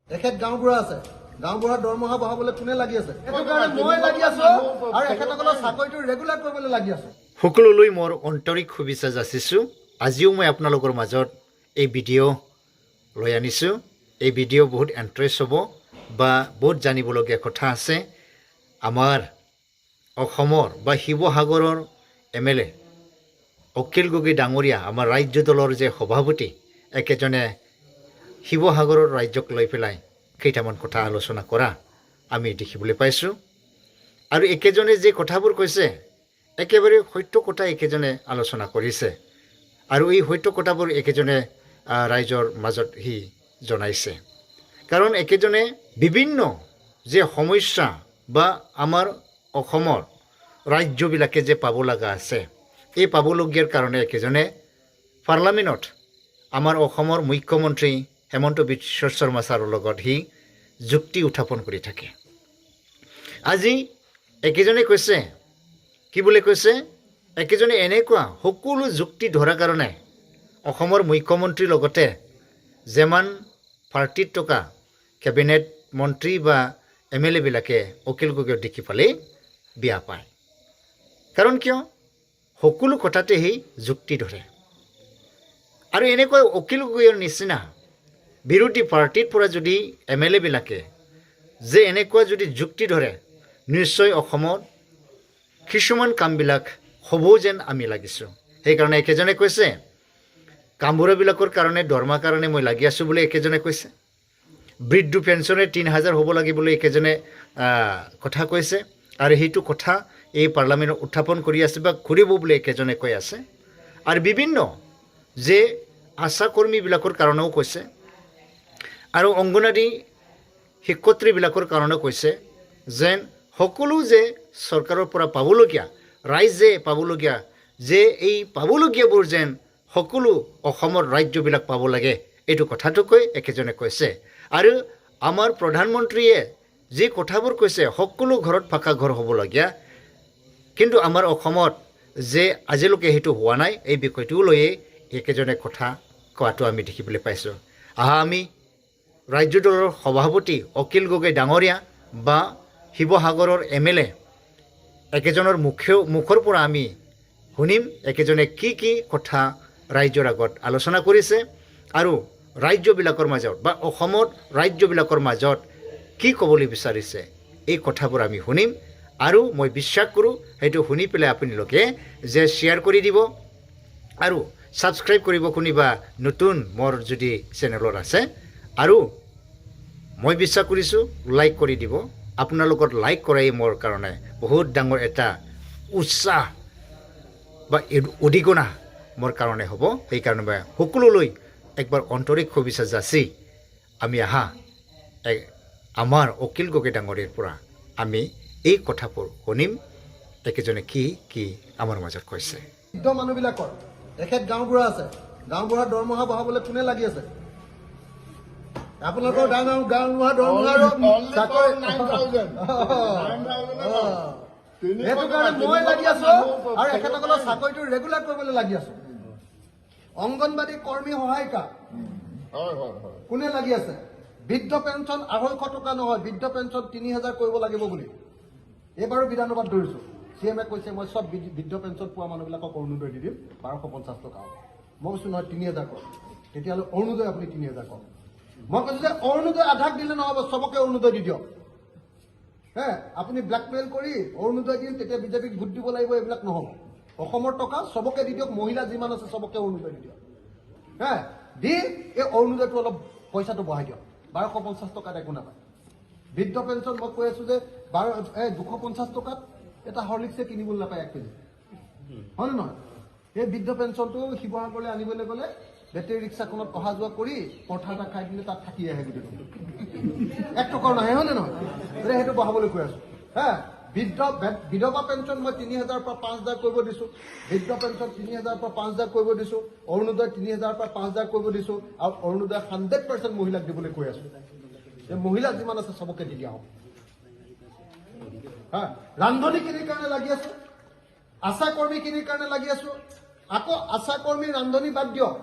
এখেত গাঁওবুঢ়া আছে, গাঁওবুঢ়াৰ দৰমহা বঢ়াবলৈ কোনে লাগি আছে? এইটো কাৰণে মই লাগি আছো আৰু এখেতসকলৰ চাকৰিটো ৰেগুলাৰ কৰিবলৈ লাগি আছো। সকলোলৈ মোৰ আন্তৰিক শুভেচ্ছা যাচিছোঁ। আজিও মই আপোনালোকৰ মাজত এই ভিডিঅ' লৈ আনিছোঁ। এই ভিডিঅ' বহুত ইণ্টাৰেষ্ট হ'ব বা বহুত জানিবলগীয়া কথা আছে। আমাৰ অসমৰ বা শিৱসাগৰৰ MLA অখিল গগৈ ডাঙৰীয়া, আমাৰ ৰাজ্য দলৰ যে সভাপতি, একেজনে শিৱসাগৰৰ ৰাজ্যক লৈ পেলাই কেইটামান কথা আলোচনা কৰা আমি দেখিবলৈ পাইছোঁ। আৰু একেজনে যে কথাবোৰ কৈছে একেবাৰে সত্য কথা একেজনে আলোচনা কৰিছে আৰু এই সত্য কথাবোৰ একেজনে ৰাইজৰ মাজত সি জনাইছে। কাৰণ একেজনে বিভিন্ন যে সমস্যা বা আমাৰ অসমৰ ৰাজ্যবিলাকে যে পাব লগা আছে, এই পাবলগীয়াৰ কাৰণে একেজনে পাৰ্লামেণ্টত আমাৰ অসমৰ মুখ্যমন্ত্ৰী হেমন্ত বিশ্ব শৰ্মা ছাৰৰ লগত সি যুক্তি উত্থাপন কৰি থাকে। আজি একেজনে কৈছে, কি বুলি কৈছে, একেজনে এনেকুৱা সকলো যুক্তি ধৰাৰ কাৰণে অসমৰ মুখ্যমন্ত্ৰীৰ লগতে যেমান পাৰ্টিত থকা কেবিনেট মন্ত্ৰী বা MLA বিলাকে অখিল গগৈক দেখি পালেই বেয়া পায়। কাৰণ কিয়? সকলো কথাতে সি যুক্তি ধৰে। আৰু এনেকৈ অখিল গগৈৰ নিচিনা বিৰোধী পাৰ্টিৰ পৰা যদি MLA বিলাকে যে এনেকুৱা যদি যুক্তি ধৰে, নিশ্চয় অসমত কিছুমান কামবিলাক হ'ব যেন আমি লাগিছোঁ। সেইকাৰণে একেজনে কৈছে কামবোৰবিলাকৰ কাৰণে দৰমহাৰ কাৰণে মই লাগি আছোঁ বুলি একেজনে কৈছে। বৃদ্ধ পেঞ্চনে 3000 হ'ব লাগে বুলি একেজনে কথা কৈছে। আৰু সেইটো কথা এই পাৰ্লামেণ্টত উত্থাপন কৰি আছে বা কৰিব বুলি একেজনে কৈ আছে। আৰু বিভিন্ন যে আশা কৰ্মীবিলাকৰ কাৰণেও কৈছে আৰু অংগনৱাড়ী শিক্ষয়িত্ৰীবিলাকৰ কাৰণেও কৈছে যেন সকলো যে চৰকাৰৰ পৰা পাবলগীয়া, ৰাইজে পাবলগীয়া যে এই পাবলগীয়াবোৰ যেন সকলো অসমৰ ৰাজ্যবিলাক পাব লাগে, এইটো কথাটোকৈ একেজনে কৈছে। আৰু আমাৰ প্ৰধানমন্ত্ৰীয়ে যি কথাবোৰ কৈছে সকলো ঘৰত পাকা ঘৰ হ'বলগীয়া, কিন্তু আমাৰ অসমত যে আজিলৈকে সেইটো হোৱা নাই, এই বিষয়টো লৈয়ে একেজনে কথা কোৱাটো আমি দেখিবলৈ পাইছোঁ। আমি ৰাজ্য দলৰ সভাপতি অখিল গগৈ ডাঙৰীয়া বা শিৱসাগৰৰ MLA একেজনৰ মুখৰ পৰা আমি শুনিম একেজনে কি কি কথা ৰাইজৰ আগত আলোচনা কৰিছে আৰু ৰাজ্যবিলাকৰ মাজত বা অসমত ৰাজ্যবিলাকৰ মাজত কি ক'বলৈ বিচাৰিছে, এই কথাবোৰ আমি শুনিম। আৰু মই বিশ্বাস কৰোঁ সেইটো শুনি পেলাই আপোনালোকে যে শ্বেয়াৰ কৰি দিব আৰু ছাবস্ক্ৰাইব কৰিব কোনোবা নতুন মোৰ যদি চেনেলত আছে। আৰু মই বিশ্বাস কৰিছোঁ লাইক কৰি দিব। আপোনালোকৰ লাইক কৰাই মোৰ কাৰণে বহুত ডাঙৰ এটা উৎসাহ বা উদ্দীপনা মোৰ কাৰণে হ'ব। সেইকাৰণে মই সকলোলৈ একবাৰ আন্তৰিক শুভেচ্ছা যাচি আমি আমাৰ অখিল গগৈ ডাঙৰীয়াৰ পৰা আমি এই কথাবোৰ শুনিম একেজনে কি কি আমাৰ মাজত কৈছে। বৃদ্ধ মানুহবিলাকৰ এখেত গাঁওবুঢ়া আছে, গাঁওবুঢ়াৰ দৰমহা বঢ়াবলৈ কোনে লাগি আছে? আপোনালোকৰ গাঁওবুঢ়াৰ দৰমহা চাকৰি সেইটো কাৰণে মই লাগি আছো আৰু এখেতসকলৰ চাকৰিটো ৰেগুলাৰ কৰিবলৈ লাগি আছো। অংগনবাদী কৰ্মী সহায়িকা কোনে লাগি আছে? বৃদ্ধ পেঞ্চন 250 টকা নহয়, বৃদ্ধ পেঞ্চন 3000 কৰিব লাগিব বুলি এইবাৰো বিধানসভাত ধৰিছো। CM কৈছে মই চব বৃদ্ধ পেঞ্চন পোৱা মানুহবিলাকক অৰুণোদয় দি দিম 1250 টকা। মই কৈছো নহয় 3000 কৰক, তেতিয়াহ'লে অৰুণোদয় আপুনি 3000 কৰক। মই কৈছো যে অৰুণোদয় আধাক দিলে নহ'ব, চবকে অৰুণোদয় দি দিয়ক। আপুনি ব্লেকমেইল কৰি অৰুণোদয় দিম তেতিয়া বিজেপিক ভোট দিব লাগিব, এইবিলাক নহ'ব। অসমৰ টকা চবকে দি দিয়ক, মহিলা যিমান আছে চবকে অৰুণোদয় দি দিয়ক। দি এই অৰুণোদয়টো অলপ পইচাটো বঢ়াই দিয়ক, 1250 টকাত একো নাপায়। বৃদ্ধ পেঞ্চন মই কৈ আছো যে 250 টকাত এটা হৰলিক্সে কিনিবলৈ নাপায় 1 কেজি, হয় নে নহয়? এই বৃদ্ধ পেঞ্চনটো শিৱসাগৰলৈ আনিবলৈ গ'লে বেটেৰী ৰিক্সাখনত অহা যোৱা কৰি পৰঠা এটা খাই দিলে তাত থাকি আহে গোটেই 1 টকাও নাহে, হয় নে নহয়? সেইটো বঢ়াবলৈ কৈ আছো। বিধৱা পেঞ্চন মই 3000 পৰা 5000 কৰিব দিছো, বৃদ্ধ পেঞ্চন 3000 পৰা 5000 কৰিব দিছো, অৰুণোদয় 3000 পৰা 5000 কৰিব দিছো আৰু অৰুণোদয় 100% মহিলাক দিবলৈ কৈ আছো। মহিলা যিমান আছে চবকে দি দিয়া হ'ব। ৰান্ধনীখিনিৰ কাৰণে লাগি আছো, আশা কৰ্মীখিনিৰ কাৰণে লাগি আছো। আকৌ আশা কৰ্মী ৰান্ধনী বাদ দিয়ক,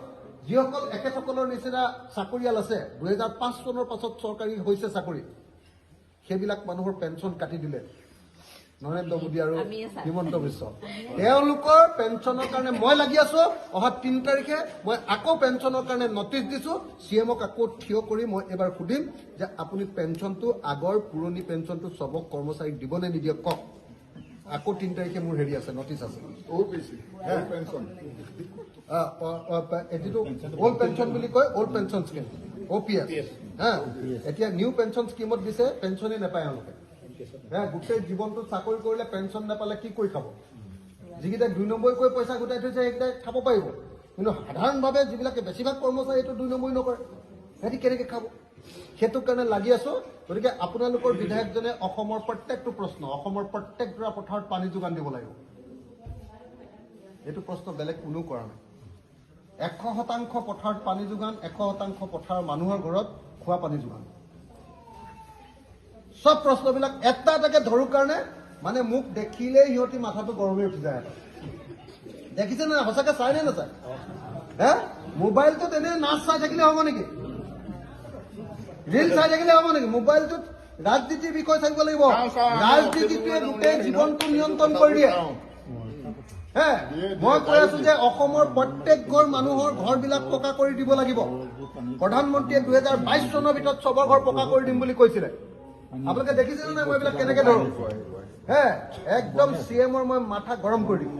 যিসকল এখেতসকলৰ নিচিনা চাকৰিয়াল আছে 2005 চনৰ পাছত চৰকাৰী হৈছে চাকৰি, সেইবিলাক মানুহৰ পেঞ্চন কাটি দিলে নৰেন্দ্ৰ মোদী আৰু হিমন্ত বিশ্ব। তেওঁলোকৰ পেঞ্চনৰ কাৰণে মই লাগি আছো। অহা 3 তাৰিখে মই আকৌ পেঞ্চনৰ কাৰণে নটিচ দিছো। CMক আকৌ থিয় কৰি মই এবাৰ সুধিম যে আপুনি পেঞ্চনটো আগৰ পুৰণি পেঞ্চনটো চবক কৰ্মচাৰীক দিবনে নিদিয়ক কওক। আকৌ 3 তাৰিখে মোৰ হেৰি আছে, নটিচ আছে। এটিটো অল্ড পেঞ্চন বুলি কয়, অল্ড পেঞ্চন স্কিম OPS। এতিয়া নিউ পেঞ্চন স্কিমত দিছে, পেঞ্চনেই নাপায় তেওঁলোকে। গোটেই জীৱনটো চাকৰি কৰিলে পেঞ্চন নাপালে কি কৰি খাব? যিকেইটা 2 নম্বৰীকৈ পইচা গোটাই থৈছে সেইকেইটাই খাব পাৰিব, কিন্তু সাধাৰণভাৱে যিবিলাকে বেছিভাগ কৰ্মচাৰী এইটো 2 নম্বৰী নকৰে, সিহঁতি কেনেকৈ খাব? সেইটো কাৰণে লাগি আছো। গতিকে আপোনালোকৰ বিধায়কজনে অসমৰ প্ৰত্যেকটো প্ৰশ্ন, অসমৰ প্ৰত্যেকটা পথাৰত পানী যোগান দিব লাগিব। এইটো প্ৰশ্ন বেলেগ কোনেও কৰা নাই। 100% পথাৰত পানী যোগান, 100% পথাৰৰ মানুহৰ ঘৰত খোৱা পানী যোগান। সব প্ৰশ্নবিলাক এটা এটাকে ধৰো কাৰণে মানে মোক দেখিলেই সিহঁতি মাথাটো গৰমে উঠি যায়। দেখিছে নে সঁচাকে চাই নে নাচায়? মোবাইলটোত এনে নাচ চাই থাকিলে হ'ব নেকি? ৰিল চাই থাকিলে হ'ব নেকি? মোবাইলটোত ৰাজনীতিৰ বিষয় চাব লাগিব। ৰাজনীতিটোৱে গোটেই জীৱনটো নিয়ন্ত্ৰণ কৰি দিয়ে। মই কৈ আছো যে অসমৰ প্ৰত্যেক ঘৰ মানুহৰ ঘৰবিলাক পকা কৰি দিব লাগিব। প্ৰধানমন্ত্ৰীয়ে 2022 চনৰ ভিতৰত চবৰ ঘৰ পকা কৰি দিম বুলি কৈছিলে। আপোনালোকে দেখিছে নে মই এইবিলাক কেনেকে ধৰো? একদম CMৰ মই মাথা গৰম কৰি দিম।